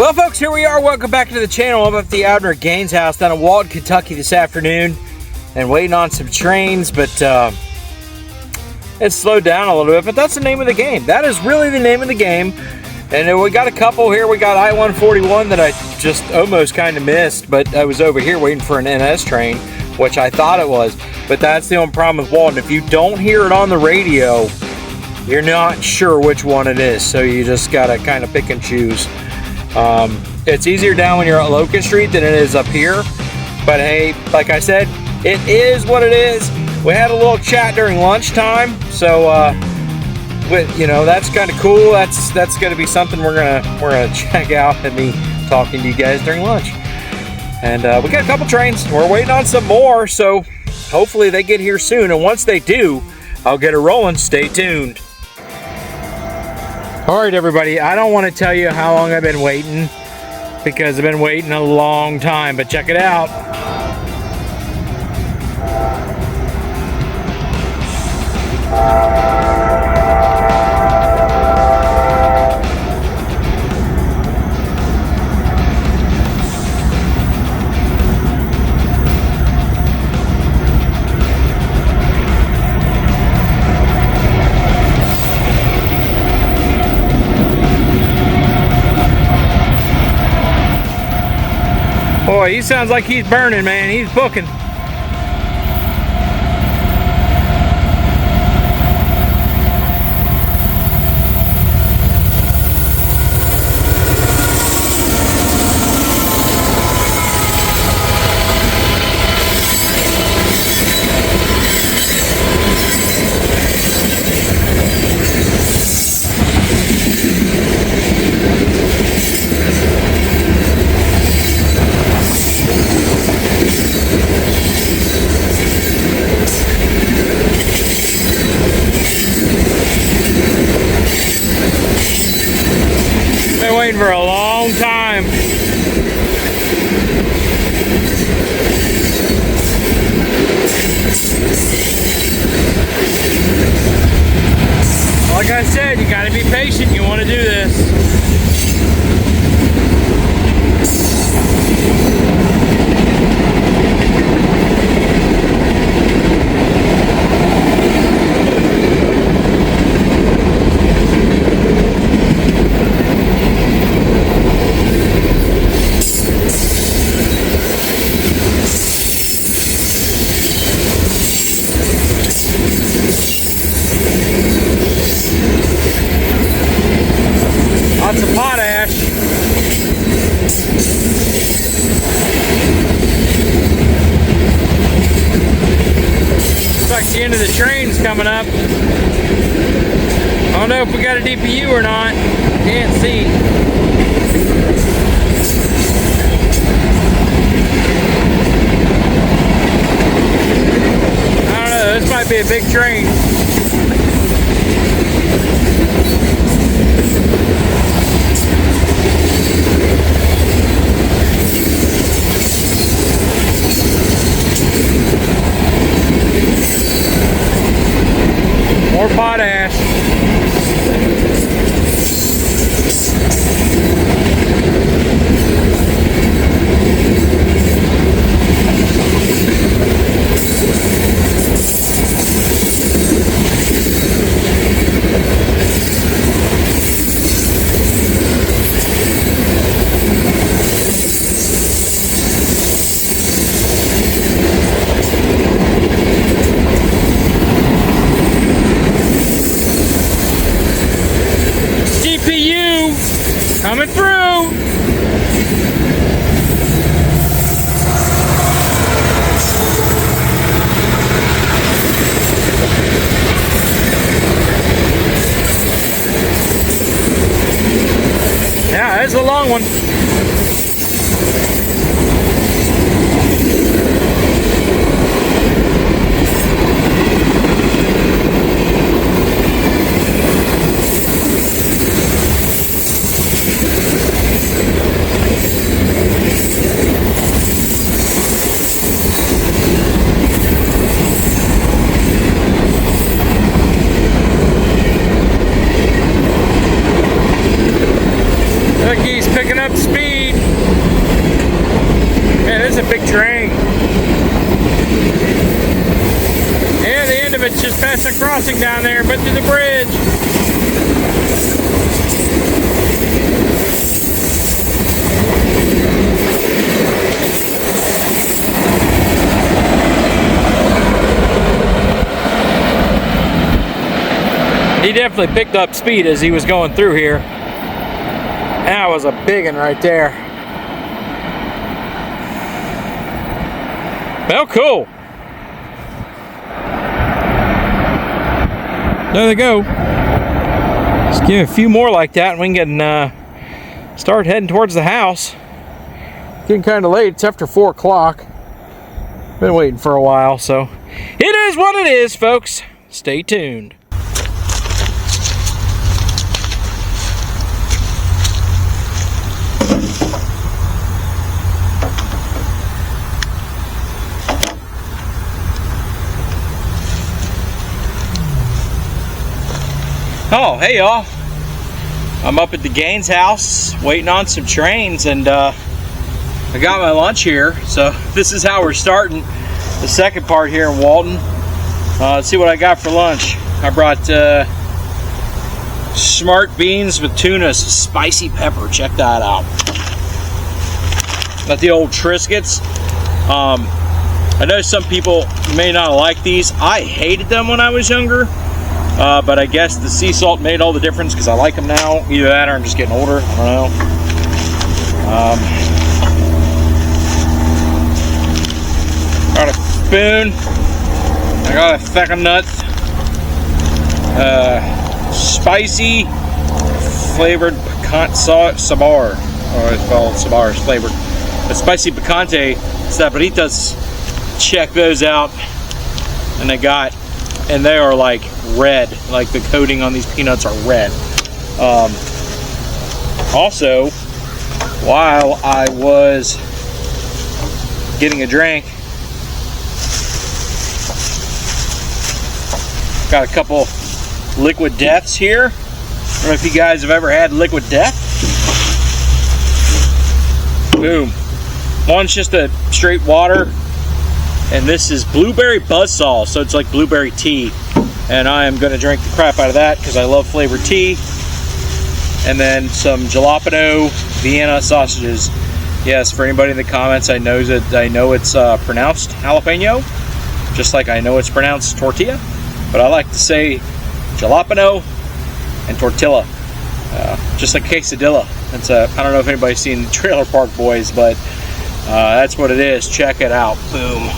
Well, folks, here we are. Welcome back to the channel. I'm up at the Abner Gaines house down in Walton, Kentucky this afternoon and waiting on some trains, but it's slowed down a little bit, but that's the name of the game. That is really the name of the game. And we got a couple here. We got I-141 that I just almost kind of missed, but I was over here waiting for an NS train, which I thought it was. But that's the only problem with Walton. If you don't hear it on the radio, you're not sure which one it is, so you just gotta kind of pick and choose. It's easier down when you're at Locust Street than it is up here, but hey, like I said, it is what it is. We had a little chat during lunchtime, so you know, that's kind of cool. That's gonna be something we're gonna check out, and me talking to you guys during lunch. And we got a couple trains. We're waiting on some more, so hopefully they get here soon. And once they do, I'll get it rolling. Stay tuned. All right, everybody, I don't want to tell you how long I've been waiting because I've been waiting a long time, but check it out. Boy, he sounds like he's burning, man. He's booking. Waiting for a long time. Like I said, you gotta be patient. You want to do this. Lots of potash. Looks like the end of the train's coming up. I don't know if we got a DPU or not. Can't see. I don't know. This might be a big train. More potash. Coming through. Yeah, there's a long one. Look, he's picking up Yeah, the end of it's just past the crossing down there, but to the bridge. He definitely picked up speed as he was going through here. That was a big one right there. Well, cool. There they go. Let's give a few more like that and we can start heading towards the house. Getting kind of late. It's after 4 o'clock. Been waiting for a while, so it is what it is, folks. Stay tuned. Oh, hey y'all. I'm up at the Gaines house waiting on some trains, and I got my lunch here. So this is how we're starting the second part here in Walton. Let's see what I got for lunch. I brought smart beans with tuna, spicy pepper. Check that out. Got the old Triscuits. I know some people may not like these. I hated them when I was younger. But I guess the sea salt made all the difference because I like them now. Either that or I'm just getting older. I don't know. Got a spoon. I got a second nut. Spicy flavored picante sabar. Or it's called sabar, it's flavored. The spicy picante sabritas. Check those out. And they are like red, like the coating on these peanuts are red. Also, while I was getting a drink, got a couple Liquid Deaths here. I don't know if you guys have ever had Liquid Death. Boom. One's just a straight water. And this is blueberry buzzsaw, so it's like blueberry tea. And I am going to drink the crap out of that because I love flavored tea. And then some jalapeno Vienna sausages. Yes, for anybody in the comments, I know it's pronounced jalapeno, just like I know it's pronounced tortilla. But I like to say jalapeno and tortilla, just like quesadilla. I don't know if anybody's seen Trailer Park Boys, but that's what it is. Check it out. Boom.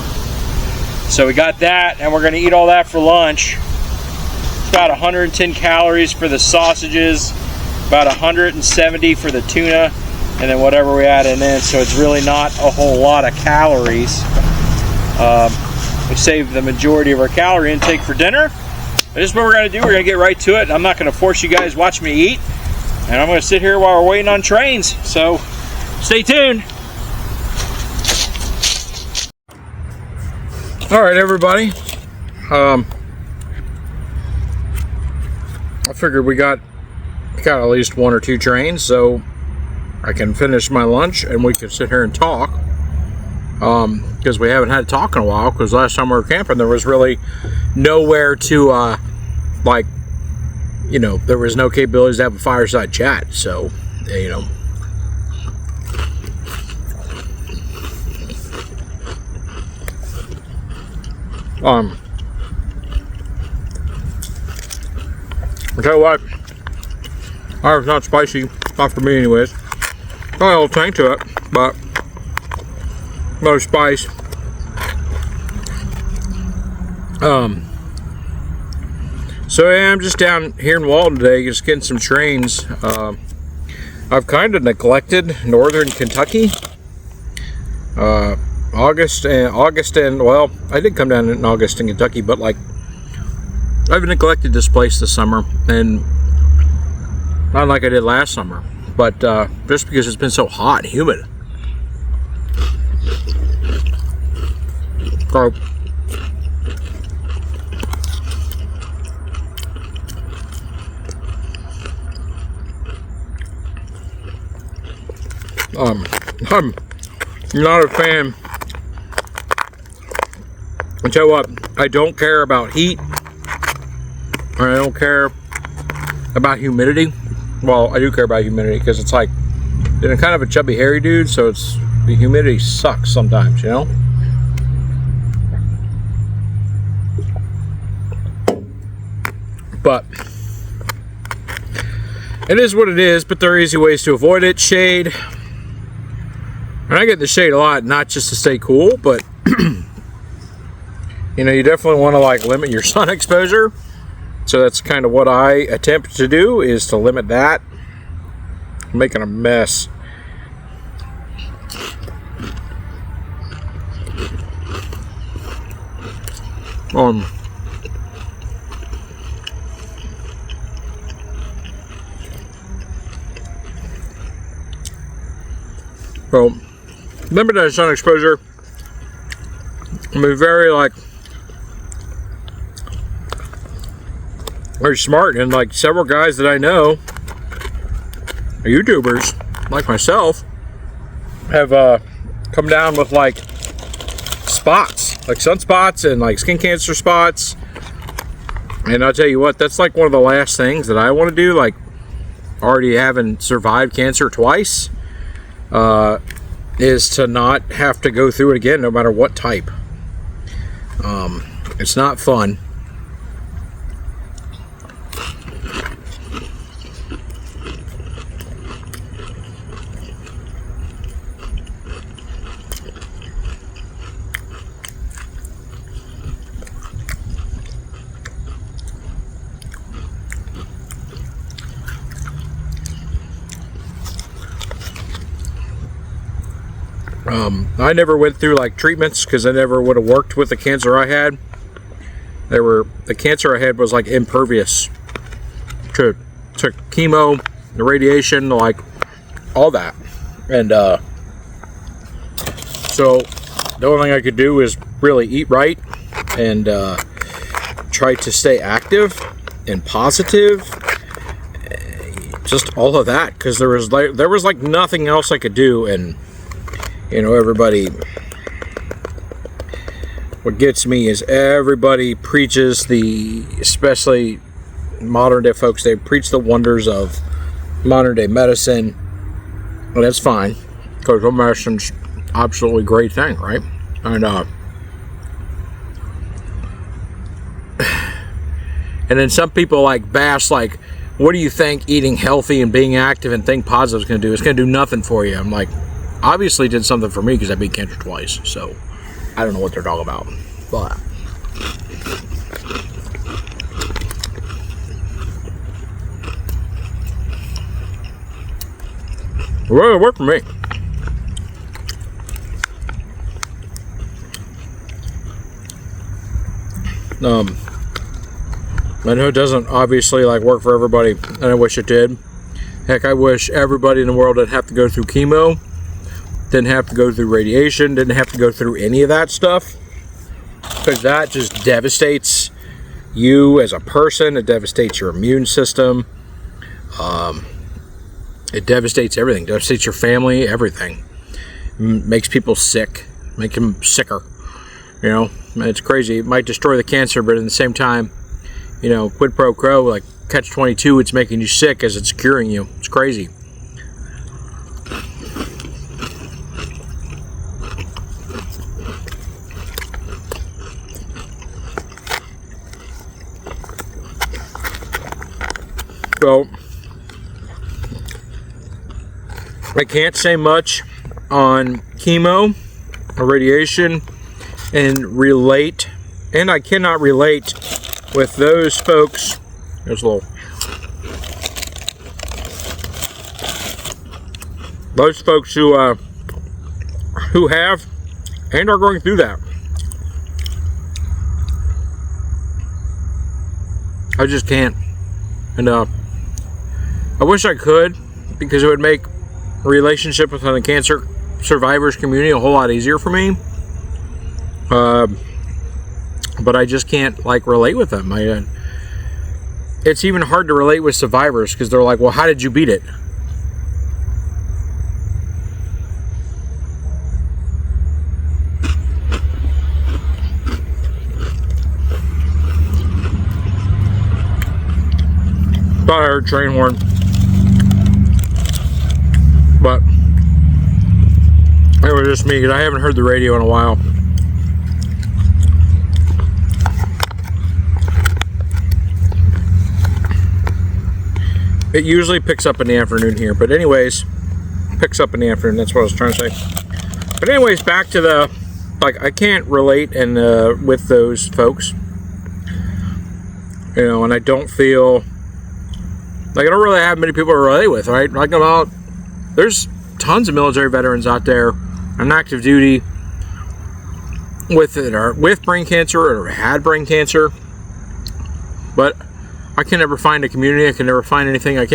So we got that, and we're going to eat all that for lunch. It's about 110 calories for the sausages, about 170 for the tuna, and then whatever we add in. So it's really not a whole lot of calories. We saved the majority of our calorie intake for dinner. But this is what we're going to do. We're going to get right to it. I'm not going to force you guys to watch me eat, and I'm going to sit here while we're waiting on trains. So stay tuned. All right, everybody. I figured we got at least 1 or 2 trains, so I can finish my lunch and we can sit here and talk. Because we haven't had a talk in a while. Because last time we were camping, there was really nowhere to there was no capabilities to have a fireside chat. So, I'll tell you what, it's not spicy, not for me anyways. Got a little tang to it, but no spice. So yeah, I'm just down here in Walton today, just getting some trains. I've kind of neglected northern Kentucky. August and well, I did come down in August in Kentucky, but like I've neglected this place this summer, and not like I did last summer, but just because it's been so hot and humid. So, I'm not a fan I tell you what, I don't care about heat, or I don't care about humidity. Well, I do care about humidity because it's like, you know, kind of a chubby, hairy dude, so it's, the humidity sucks sometimes, you know? But it is what it is, but there are easy ways to avoid it. Shade. And I get in the shade a lot, not just to stay cool, but you know, you definitely want to like limit your sun exposure. So that's kind of what I attempt to do, is to limit that. I'm making a mess. So, limit that sun exposure. I mean, very smart, and like several guys that I know, YouTubers like myself, have come down with like spots, like sunspots and like skin cancer spots. And I'll tell you what, that's like one of the last things that I want to do, like already having survived cancer twice, is to not have to go through it again, no matter what type. It's not fun. I never went through like treatments because I never would have worked with the cancer I had. The cancer I had was like impervious to chemo, the radiation, like all that. And so the only thing I could do is really eat right and try to stay active and positive, just all of that, because there was like nothing else I could do. And you know, what gets me is everybody preaches especially modern day folks, they preach the wonders of modern day medicine. Well, that's fine, because medicine's absolutely great thing, right? And then some people like bash, like, what do you think eating healthy and being active and think positive is going to do? It's going to do nothing for you. I'm like, obviously it did something for me because I beat cancer twice, so I don't know what they're talking about, but well, it worked for me. I know it doesn't obviously like work for everybody, and I wish it did. Heck, I wish everybody in the world didn't have to go through chemo, didn't have to go through radiation, didn't have to go through any of that stuff, because that just devastates you as a person. It devastates your immune system. It devastates everything. It devastates your family, everything. Makes people sick, make them sicker. You know, it's crazy. It might destroy the cancer, but at the same time, you know, quid pro quo, like catch-22, it's making you sick as it's curing you. It's crazy. So, I can't say much on chemo or radiation and I cannot relate with those folks. There's a little. Those folks who have and are going through that. I just can't. And I wish I could, because it would make a relationship within the cancer survivors community a whole lot easier for me. But I just can't like relate with them. It's even hard to relate with survivors, because they're like, well, how did you beat it? Thought I heard train horn. But it was just me, because I haven't heard the radio in a while. It usually picks up in the afternoon here, but anyways, picks up in the afternoon, that's what I was trying to say. But anyways, back to the, like, I can't relate and with those folks. You know, and I don't feel, like, I don't really have many people to relate with, right? Like, about, there's tons of military veterans out there on active duty with it, or with brain cancer, or had brain cancer, but I can never find a community. I can never find anything. I've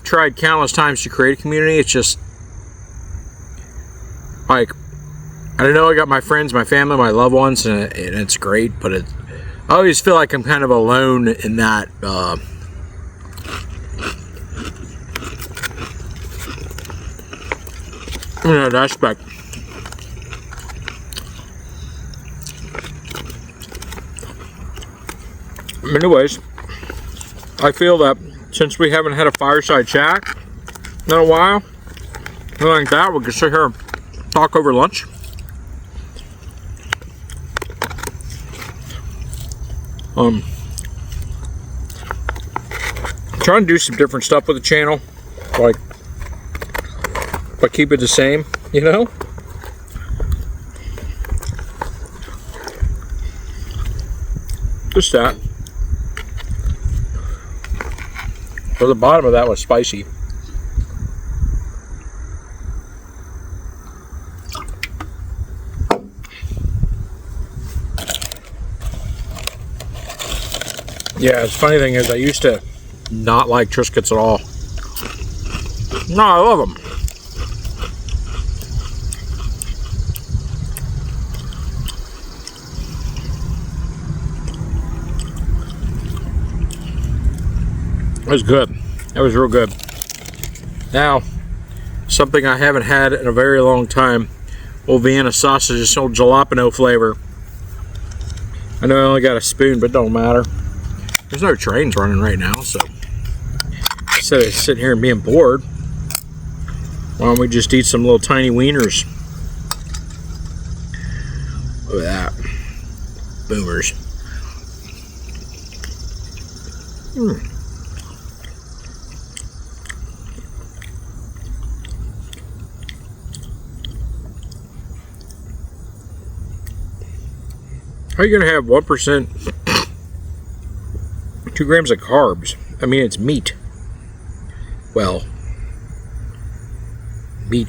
tried countless times to create a community. It's just like, I don't know, I got my friends, my family, my loved ones, and it's great, but I always feel like I'm kind of alone in that in that aspect. Anyways, I feel that since we haven't had a fireside chat in a while, something like that, we can sit here and talk over lunch. Trying to do some different stuff with the channel, like, but keep it the same, you know? Just that. So the bottom of that was spicy. Yeah, the funny thing is I used to not like Triscuits at all. No, I love them. It was good. It was real good. Now, something I haven't had in a very long time. Old Vienna sausage, this old jalapeno flavor. I know I only got a spoon, but it don't matter. There's no trains running right now, so instead of sitting here and being bored, why don't we just eat some little tiny wieners? Look at that. Boomers. How are you going to have 1%, 2 grams of carbs? I mean, it's meat. Well, meat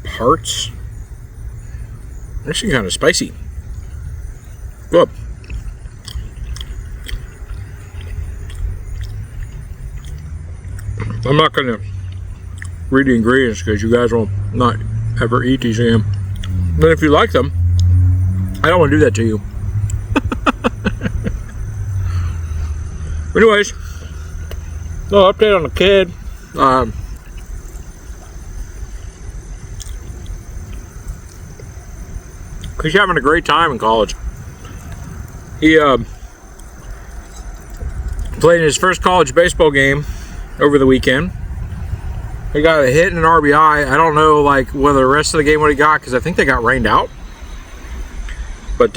parts? Actually kind of spicy. Good. I'm not going to read the ingredients because you guys will not ever eat these again. But if you like them, I don't want to do that to you. Anyways, no update on the kid. He's having a great time in college. He played in his first college baseball game over the weekend. He got a hit and an RBI. I don't know, like, whether the rest of the game what he got, because I think they got rained out. But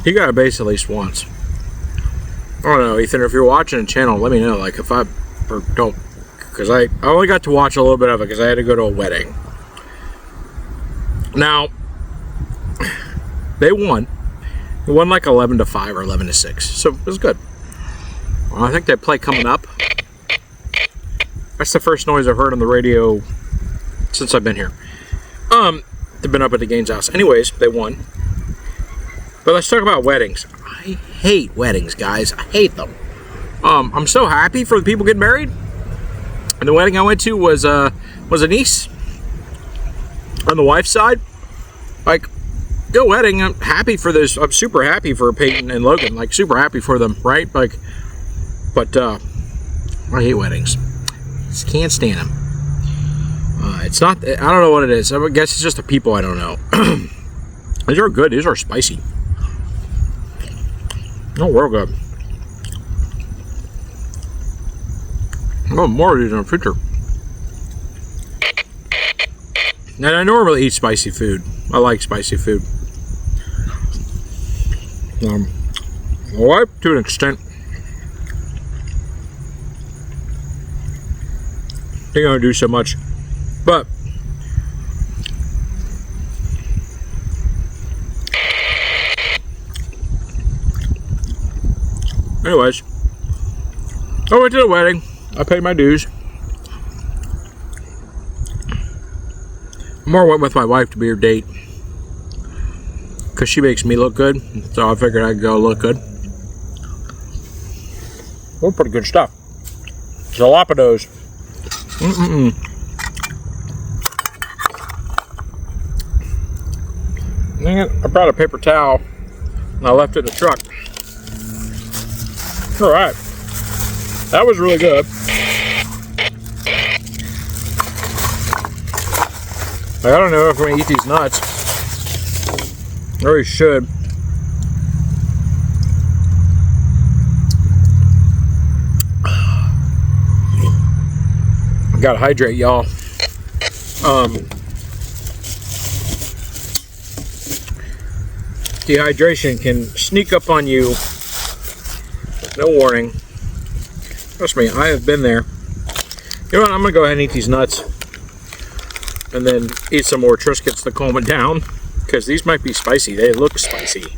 he got a base at least once. I don't know, Ethan, if you're watching the channel, let me know, like, if I don't, because I only got to watch a little bit of it because I had to go to a wedding. Now, they won. They won like 11-5 or 11-6, so it was good. Well, I think they play coming up. That's the first noise I've heard on the radio since I've been here. They've been up at the Gaines house. Anyways, they won. But let's talk about weddings. I hate weddings, guys. I hate them. I'm so happy for the people getting married. And the wedding I went to was a niece on the wife's side. Like, good wedding. I'm happy for this. I'm super happy for Peyton and Logan. Like, super happy for them, right? Like, but I hate weddings. Just can't stand them. It's not. I don't know what it is. I guess it's just the people. I don't know. These are good. These are spicy. Oh, real good. Oh, more of these in the future. And I normally eat spicy food. I like spicy food. My wife, to an extent, they don't do so much. But anyways, I went to the wedding. I paid my dues. More went with my wife to be her date because she makes me look good. So I figured I'd go look good. Well, pretty good stuff. Jalapenos. Dang it, I brought a paper towel and I left it in the truck. Alright. That was really good. I don't know if we're going to eat these nuts. I really should. Gotta hydrate, y'all. Dehydration can sneak up on you. No warning. Trust me, I have been there. You know what? I'm gonna go ahead and eat these nuts, and then eat some more Triscuits to calm it down, because these might be spicy. They look spicy.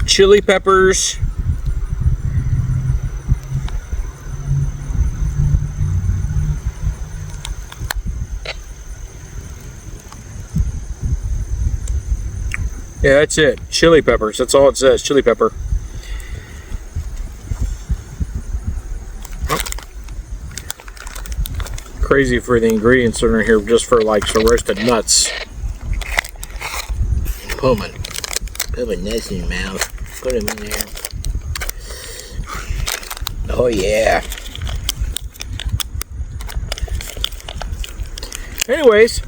Chili peppers. Yeah, that's it. Chili peppers. That's all it says. Chili pepper. Oh. Crazy for the ingredients in here, just for like some roasted nuts. Put nuts in your mouth. Put them in there. Oh yeah. Anyways,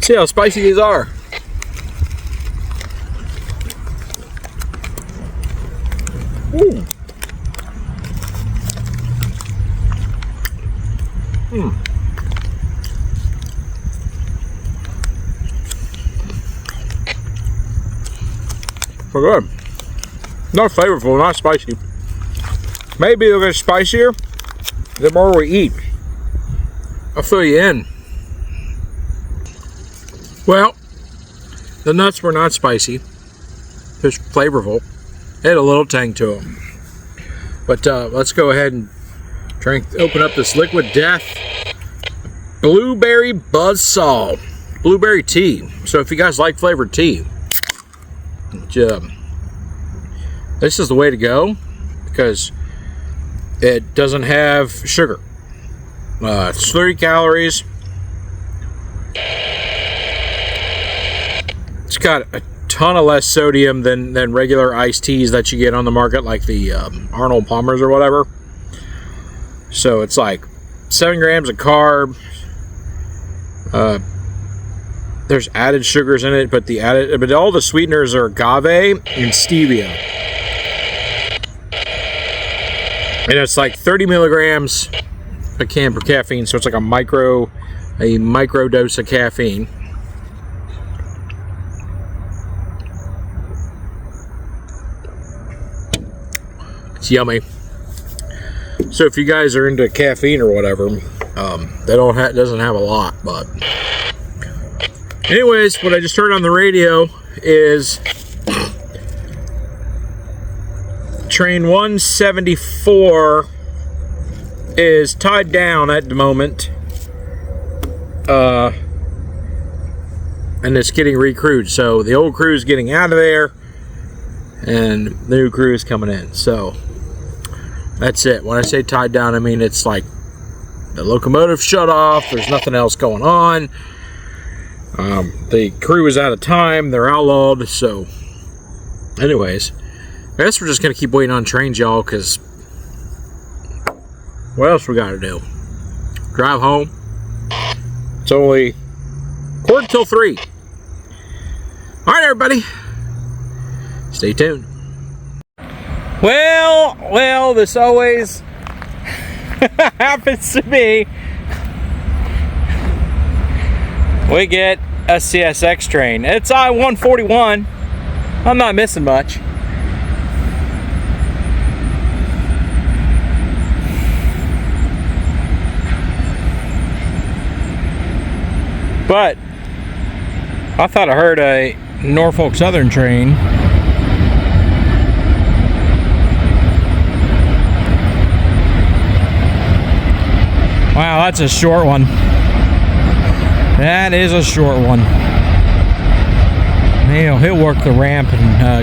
see how spicy these are. Ooh. So good. Not flavorful, not spicy. Maybe it'll get spicier the more we eat. I'll fill you in. Well, the nuts were not spicy, just flavorful. They had a little tang to them. But let's go ahead and open up this Liquid Death Blueberry Buzzsaw Blueberry Tea. So if you guys like flavored tea, this is the way to go, because it doesn't have sugar. It's 30 calories. It's got a ton of less sodium than regular iced teas that you get on the market, like the Arnold Palmer's or whatever. So it's like 7 grams of carb. There's added sugars in it, but all the sweeteners are agave and stevia. And it's like 30 milligrams a can per caffeine, so it's like a micro dose of caffeine. It's yummy. So if you guys are into caffeine or whatever, it doesn't have a lot, but anyways, what I just heard on the radio is train 174 is tied down at the moment, and it's getting recrewed. So the old crew is getting out of there, and the new crew is coming in. So that's it. When I say tied down, I mean it's like the locomotive shut off. There's nothing else going on. The crew is out of time. They're outlawed. So anyways, I guess we're just going to keep waiting on trains, y'all, because what else we got to do? Drive home, It's only quarter till 3. All right, everybody. Stay tuned. Well, this always happens to me. We get a CSX train. It's I-141. I'm not missing much. But I thought I heard a Norfolk Southern train. Wow, that's a short one. That is a short one. He'll work the ramp in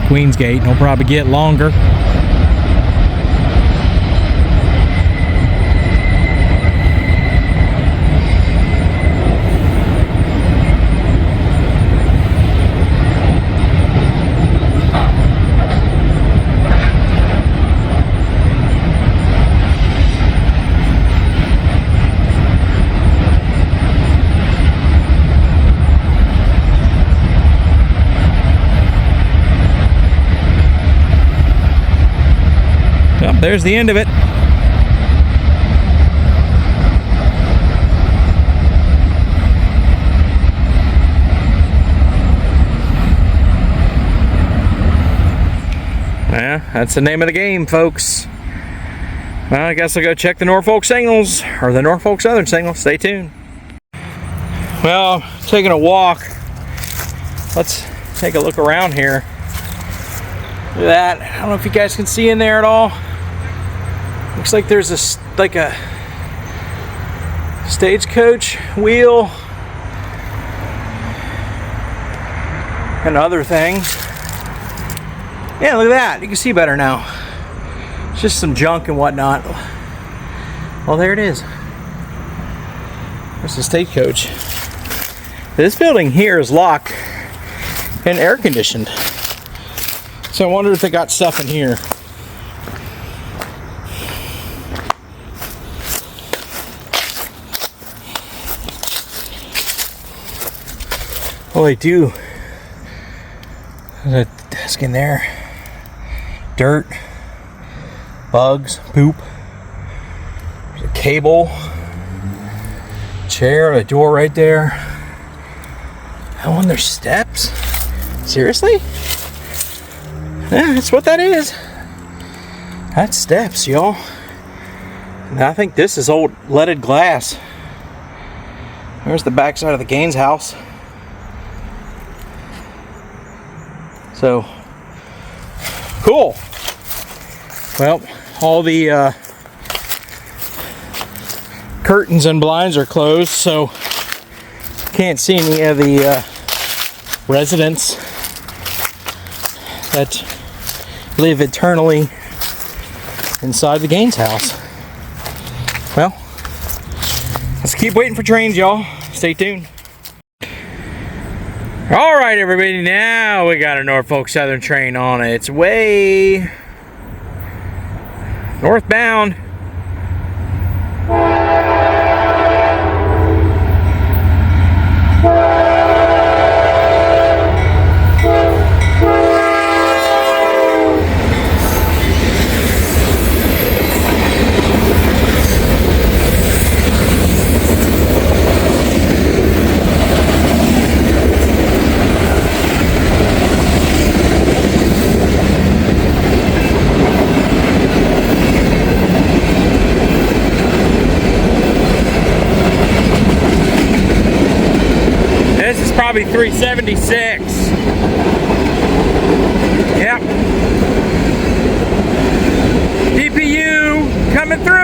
Queensgate and he'll probably get longer. There's the end of it. Yeah, that's the name of the game, folks. Well, I guess I'll go check the Norfolk signals, or the Norfolk Southern signals. Stay tuned. Well, taking a walk. Let's take a look around here. Look at that. I don't know if you guys can see in there at all. Looks like there's a stagecoach wheel and other things. Yeah, look at that. You can see better now. It's just some junk and whatnot. Well, there it is. There's the stagecoach. This building here is locked and air conditioned. So I wonder if they got stuff in here. Oh, they do. There's a desk in there. Dirt. Bugs. Poop. There's a cable. Chair. A door right there. Oh, and there's steps. Seriously? Yeah, that's what that is. That's steps, y'all. And I think this is old leaded glass. There's the backside of the Gaines house. So, cool. Well, all the curtains and blinds are closed, so can't see any of the residents that live eternally inside the Gaines house. Well, let's keep waiting for trains, y'all. Stay tuned. All right, everybody, now we got a Norfolk Southern train on its way northbound. Probably 376. Yep. DPU coming through.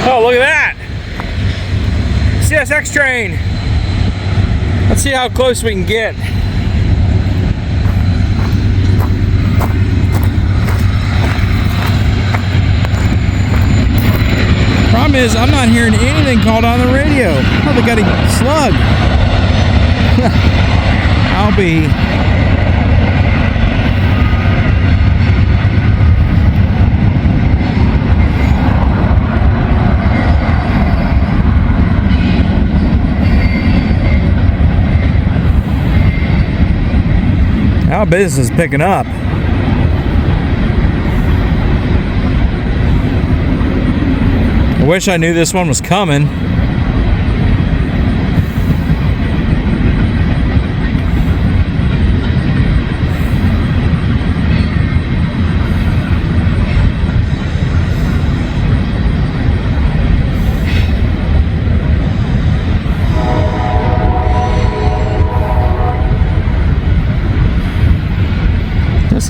Oh, look at that. CSX train. Let's see how close we can get. problem is I'm not hearing anything called on the radio. Oh, they got a slug. I'll be... Our business is picking up. I wish I knew this one was coming.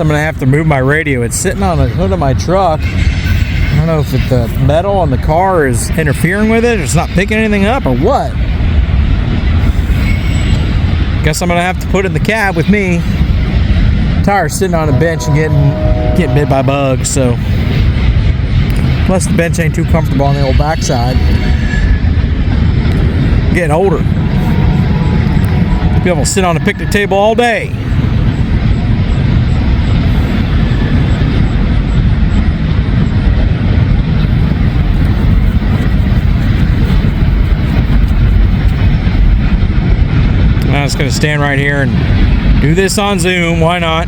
I'm gonna have to move my radio. It's sitting on the hood of my truck. I don't know if the metal on the car is interfering with it, or it's not picking anything up, or what. Guess I'm gonna have to put it in the cab with me. Tire's sitting on a bench and getting bit by bugs, so plus the bench ain't too comfortable on the old backside. Getting older. Be able to sit on a picnic table all day. I'm just going to stand right here and do this on Zoom. Why not?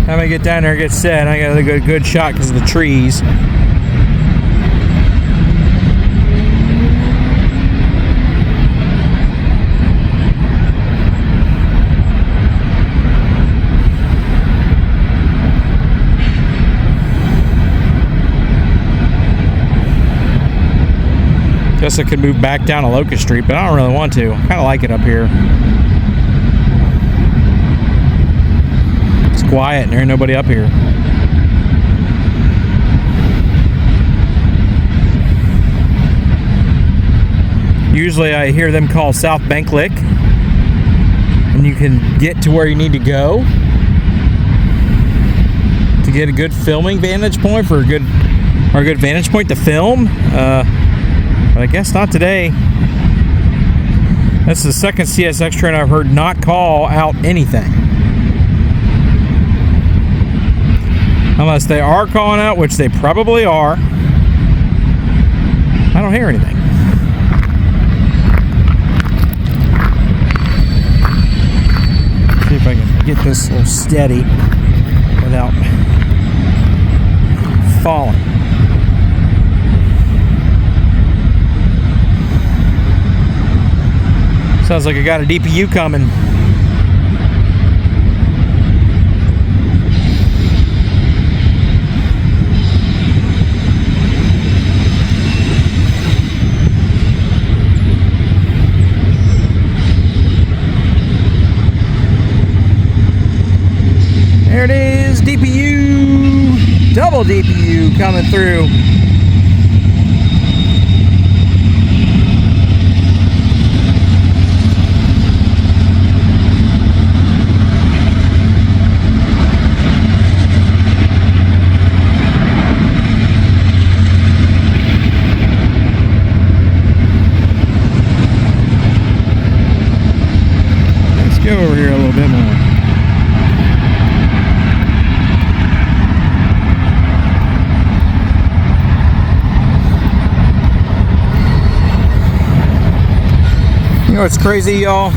Time I get down there and get set, I got a good shot because of the trees. Guess I could move back down to Locust Street, but I don't really want to. I kind of like it up here. It's quiet and there ain't nobody up here. Usually I hear them call South Bank Lick, and you can get to where you need to go to get a good filming vantage point for a good vantage point to film. But I guess not today. That's the second CSX train I've heard not call out anything. Unless they are calling out, which they probably are. I don't hear anything. See if I can get this a little steady without falling. Sounds like I got a DPU coming. There it is, DPU, double DPU coming through. Go over here a little bit more. You know what's crazy, y'all?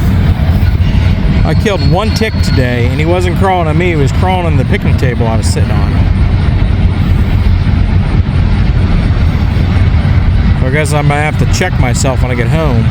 I killed one tick today, and he wasn't crawling on me, he was crawling on the picnic table I was sitting on. So I guess I might have to check myself when I get home.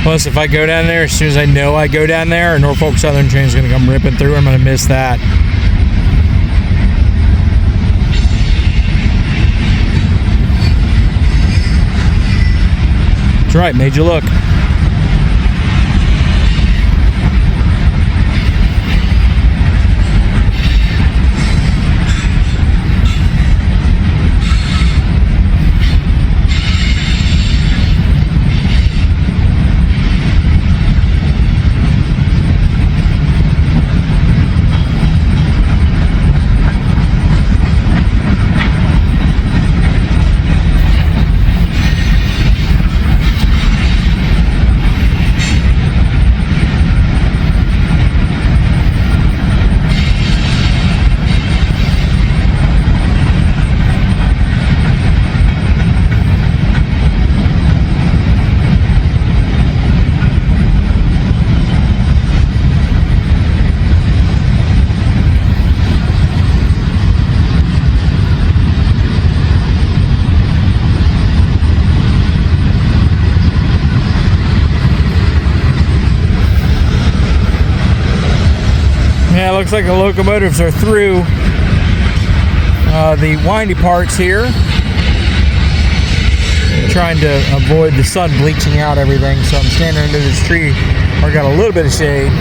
Plus, if I go down there, as soon as I know I go down there, a Norfolk Southern train is going to come ripping through. I'm going to miss that. right, made you look. Yeah, it looks like the locomotives are through the windy parts here. I'm trying to avoid the sun bleaching out everything, so I'm standing under this tree where I got a little bit of shade.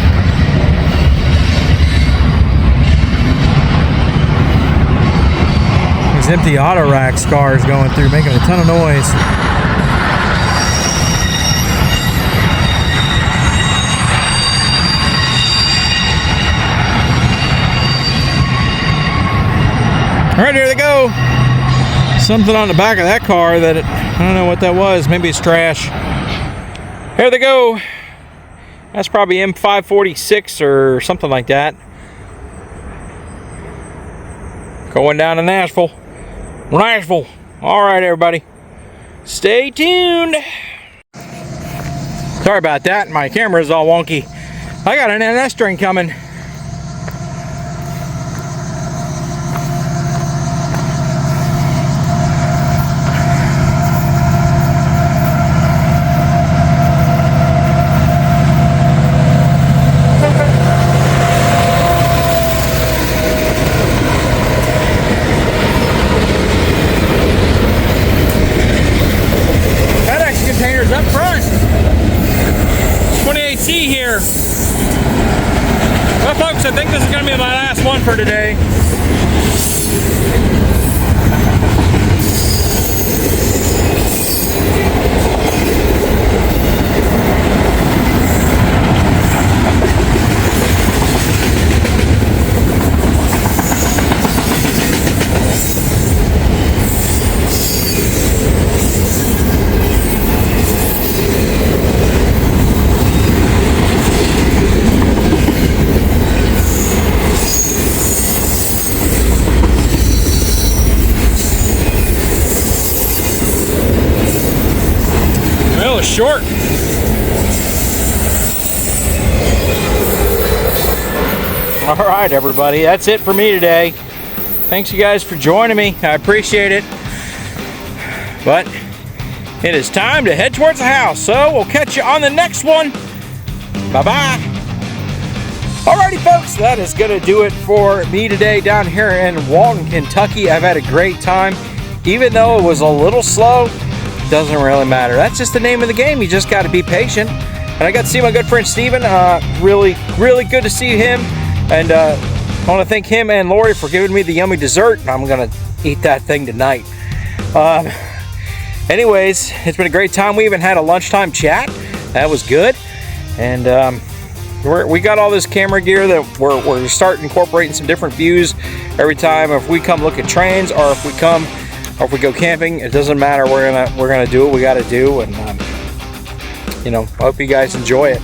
These empty auto rack cars going through, making a ton of noise. All right, here they go. Something on the back of that car that I don't know what that was. Maybe it's trash. Here they go. That's probably M546 or something like that. Going down to Nashville. Nashville. All right, everybody. Stay tuned. Sorry about that. My camera is all wonky. I got an NS train coming. Up front, 28C here. Well, folks, I think this is going to be my last one for today. Short. All right, everybody, that's it for me today. Thanks you guys for joining me. I appreciate it. But it is time to head towards the house, so we'll catch you on the next one. Bye-bye. Alrighty, folks, that is going to do it for me today down here in Walton, Kentucky. I've had a great time. Even though it was a little slow, doesn't really matter. That's just the name of the game. You just got to be patient. And I got to see my good friend Steven. Really good to see him. And I want to thank him and Lori for giving me the yummy dessert. I'm going to eat that thing tonight. Anyways, it's been a great time. We even had a lunchtime chat. That was good. And we got all this camera gear that we're starting incorporating some different views every time. If we come look at trains, or if we go camping, it doesn't matter. We're gonna do what we got to do, and you know, I hope you guys enjoy it.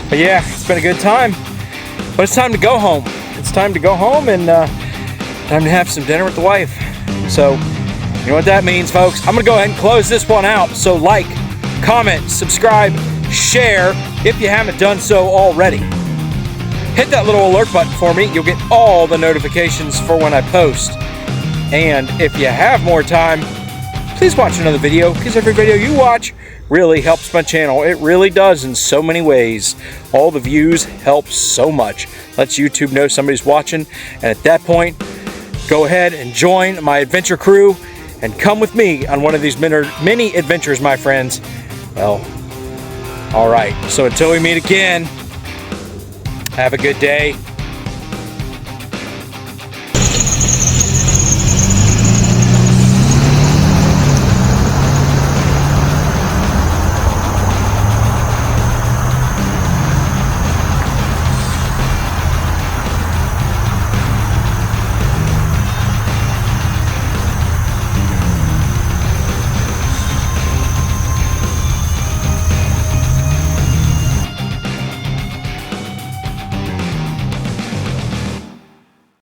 But yeah, it's been a good time. But it's time to go home. It's time to go home and time to have some dinner with the wife. So you know what that means, folks. I'm gonna go ahead and close this one out. So like, comment, subscribe, share if you haven't done so already. Hit that little alert button for me. You'll get all the notifications for when I post. And if you have more time, please watch another video, because every video you watch really helps my channel. It really does in so many ways. All the views help so much. Lets YouTube know somebody's watching. And at that point, go ahead and join my adventure crew and come with me on one of these mini adventures, my friends. Well, all right. So until we meet again, have a good day.